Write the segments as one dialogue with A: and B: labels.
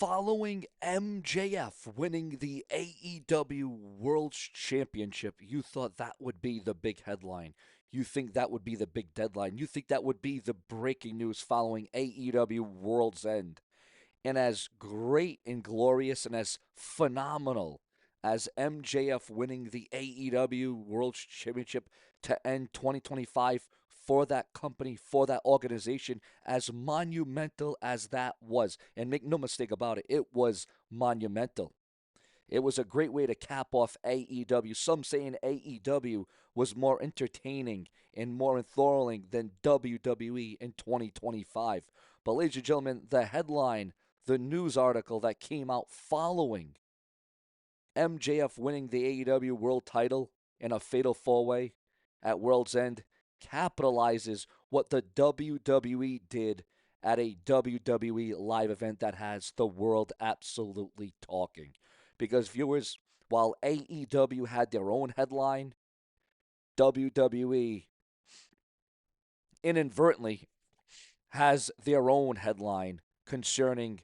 A: Following MJF winning the AEW World Championship, you thought that would be the big headline. You think that would be the big deadline. You think that would be the breaking news following AEW Worlds End. And as great and glorious and as phenomenal as MJF winning the AEW World Championship to end 2025 for that company, for that organization, as monumental as that was, and make no mistake about it, it was monumental. It was a great way to cap off AEW. Some saying AEW was more entertaining and more enthralling than WWE in 2025. But, ladies and gentlemen, the headline, the news article that came out following MJF winning the AEW World title in a fatal four-way at World's End capitalizes what the WWE did at a WWE live event that has the world absolutely talking. Because viewers, while AEW had their own headline, WWE inadvertently has their own headline concerning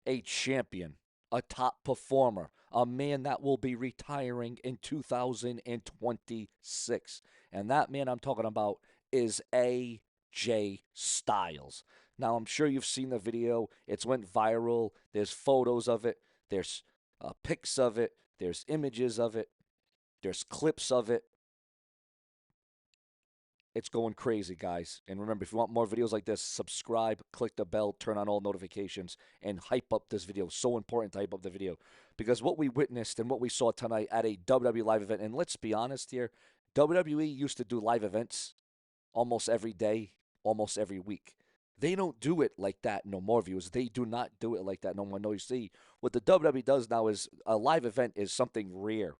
A: a champion, a top performer, a man that will be retiring in 2026. And that man I'm talking about is AJ Styles. Now, I'm sure you've seen the video. It's went viral. There's photos of it. There's pics of it. There's images of it. There's clips of it. It's going crazy, guys. And remember, if you want more videos like this, subscribe, click the bell, turn on all notifications, and hype up this video. So important to hype up the video. Because what we witnessed and what we saw tonight at a WWE live event, and let's be honest here, WWE used to do live events almost every day, almost every week. They don't do it like that no more, viewers. They do not do it like that no more. No, you see, what the WWE does now is a live event is something rare.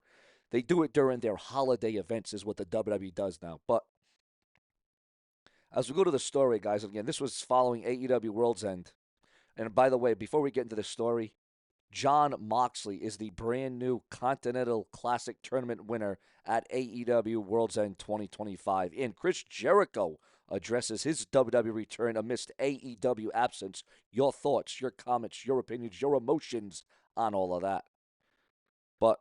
A: They do it during their holiday events is what the WWE does now. But as we go to the story, guys, again, this was following AEW World's End. And by the way, before we get into the story, Jon Moxley is the brand new Continental Classic Tournament winner at AEW World's End 2025. And Chris Jericho addresses his WWE return amidst AEW absence. Your thoughts, your comments, your opinions, your emotions on all of that. But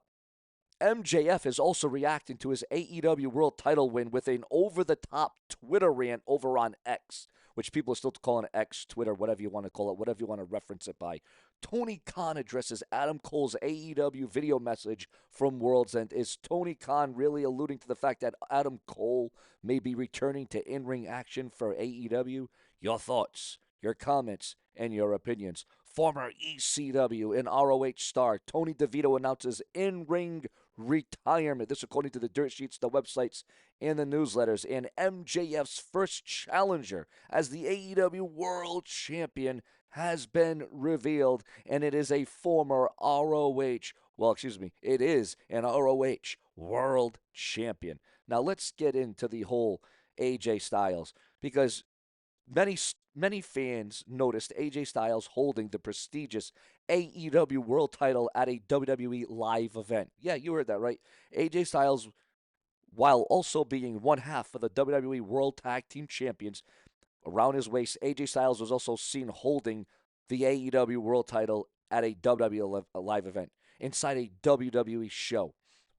A: MJF is also reacting to his AEW World title win with an over-the-top Twitter rant over on X, which people are still calling X, Twitter, whatever you want to call it, whatever you want to reference it by. Tony Khan addresses Adam Cole's AEW video message from World's End. Is Tony Khan really alluding to the fact that Adam Cole may be returning to in-ring action for AEW? Your thoughts, your comments, and your opinions. Former ECW and ROH star Tony DeVito announces in-ring retirement. This according to the dirt sheets, the websites, and the newsletters. And MJF's first challenger as the AEW World Champion has been revealed, and it is a former it is an ROH World Champion. Now let's get into the whole AJ Styles, because many fans noticed AJ Styles holding the prestigious AEW World title at a WWE live event. Yeah, you heard that right. AJ Styles, while also being one half of the WWE World Tag Team Champions, around his waist, AJ Styles was also seen holding the AEW World title at a WWE live event inside a WWE show.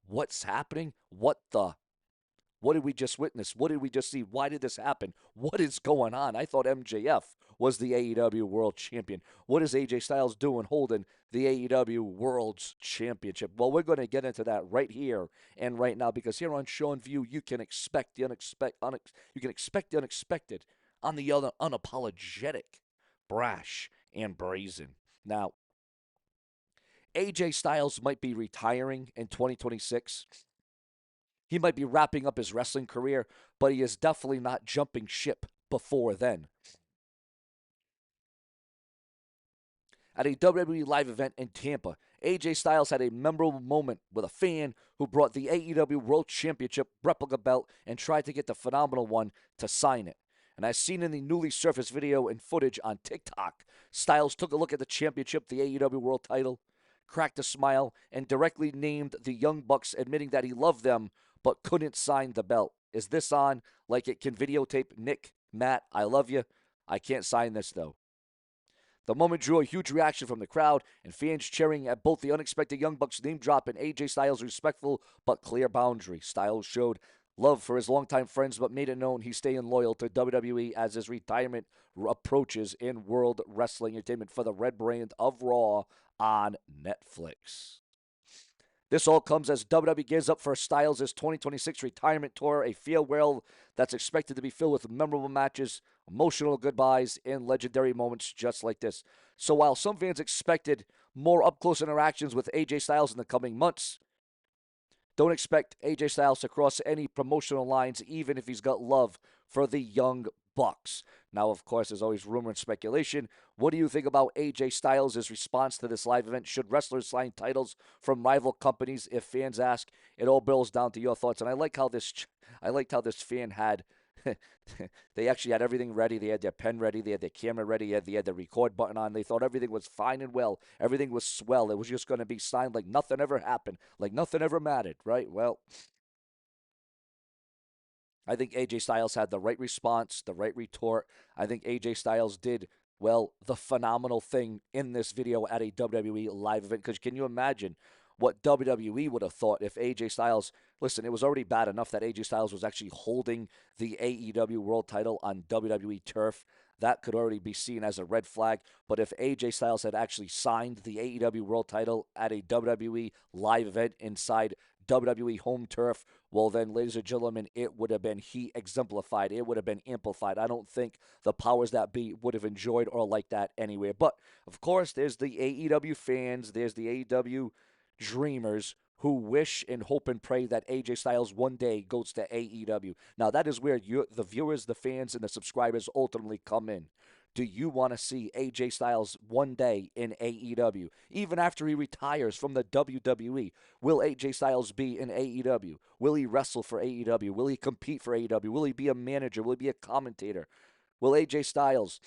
A: What's happening? What did we just witness? What did we just see? Why did this happen? What is going on? I thought MJF was the AEW World Champion. What is AJ Styles doing holding the AEW World's Championship? Well, we're going to get into that right here and right now, because here on Sean View, you can expect the unexpected on the other unapologetic, brash, and brazen. Now, AJ Styles might be retiring in 2026. He might be wrapping up his wrestling career, but he is definitely not jumping ship before then. At a WWE live event in Tampa, AJ Styles had a memorable moment with a fan who brought the AEW World Championship replica belt and tried to get the phenomenal one to sign it. And as seen in the newly surfaced video and footage on TikTok, Styles took a look at the championship, the AEW World title, cracked a smile, and directly named the Young Bucks, admitting that he loved them but couldn't sign the belt. Is this on like it can videotape Nick, Matt, I love you? I can't sign this, though. The moment drew a huge reaction from the crowd and fans cheering at both the unexpected Young Bucks name drop and AJ Styles' respectful but clear boundary. Styles showed love for his longtime friends but made it known he's staying loyal to WWE as his retirement approaches in World Wrestling Entertainment for the red brand of Raw on Netflix. This all comes as WWE gears up for Styles' 2026 retirement tour, a farewell that's expected to be filled with memorable matches, emotional goodbyes, and legendary moments just like this. So while some fans expected more up-close interactions with AJ Styles in the coming months, don't expect AJ Styles to cross any promotional lines, even if he's got love for the Young Bucks. Now, of course, there's always rumor and speculation. What do you think about AJ Styles' response to this live event? Should wrestlers sign titles from rival companies? If fans ask, it all boils down to your thoughts. And I liked how this fan had. They actually had everything ready. They had their pen ready. They had their camera ready. They had the record button on. They thought everything was fine and well. Everything was swell. It was just going to be signed like nothing ever happened, like nothing ever mattered, right? Well, I think AJ Styles had the right response, the right retort. I think AJ Styles did, well, the phenomenal thing in this video at a WWE live event. Because can you imagine what WWE would have thought if AJ Styles, listen, it was already bad enough that AJ Styles was actually holding the AEW World title on WWE turf. That could already be seen as a red flag. But if AJ Styles had actually signed the AEW World title at a WWE live event inside WWE home turf, well, then, ladies and gentlemen, it would have been he exemplified. It would have been amplified. I don't think the powers that be would have enjoyed or liked that anyway. But, of course, there's the AEW fans, there's the AEW dreamers who wish and hope and pray that AJ Styles one day goes to AEW. Now, that is where the viewers, the fans, and the subscribers ultimately come in. Do you want to see AJ Styles one day in AEW? Even after he retires from the WWE, will AJ Styles be in AEW? Will he wrestle for AEW? Will he compete for AEW? Will he be a manager? Will he be a commentator? Will AJ Styles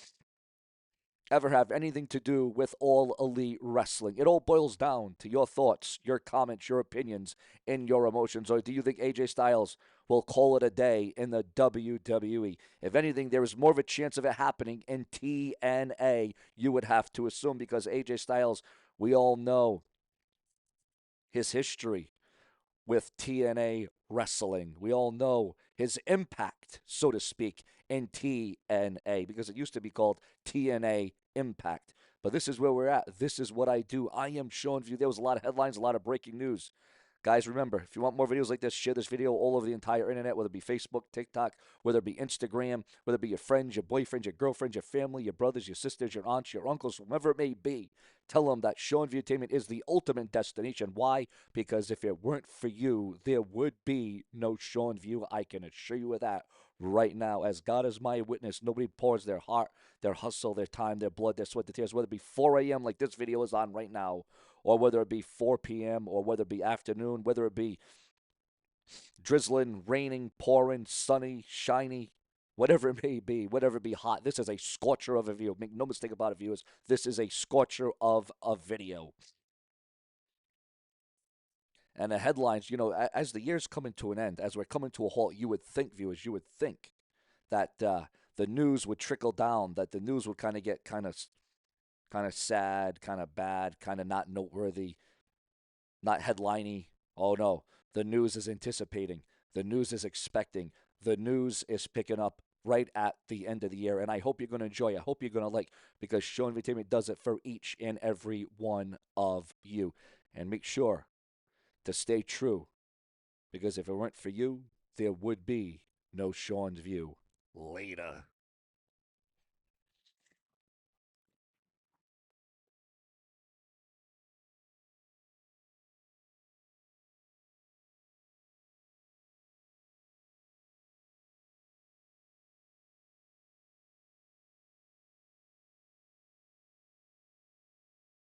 A: ever have anything to do with All Elite Wrestling? It all boils down to your thoughts, your comments, your opinions, and your emotions. Or do you think AJ Styles will call it a day in the WWE? If anything, there is more of a chance of it happening in TNA, you would have to assume, because AJ Styles, we all know his history with TNA wrestling. We all know his impact, so to speak, in TNA, because it used to be called TNA Impact. But this is where we're at. This is what I do. I am showing you. There was a lot of headlines, a lot of breaking news. Guys, remember, if you want more videos like this, share this video all over the entire internet, whether it be Facebook, TikTok, whether it be Instagram, whether it be your friends, your boyfriends, your girlfriends, your family, your brothers, your sisters, your aunts, your uncles, whomever it may be. Tell them that Show and View Entertainment is the ultimate destination. Why? Because if it weren't for you, there would be no Show and View. I can assure you of that right now. As God is my witness, nobody pours their heart, their hustle, their time, their blood, their sweat, their tears, whether it be 4 a.m. like this video is on right now, or whether it be 4 p.m., or whether it be afternoon, whether it be drizzling, raining, pouring, sunny, shiny, whatever it may be, whatever it be hot. This is a scorcher of a video. Make no mistake about it, viewers. This is a scorcher of a video. And the headlines, as the year's coming to an end, as we're coming to a halt, you would think, viewers, you would think that the news would trickle down, that the news would kind of get kind of sad, kind of bad, kind of not noteworthy, not headliney. Oh no, the news is anticipating. The news is expecting. The news is picking up right at the end of the year. And I hope you're going to enjoy. I hope you're going to like, because Show Entertainment does it for each and every one of you. And make sure to stay true, because if it weren't for you, there would be no Sean's View. Later.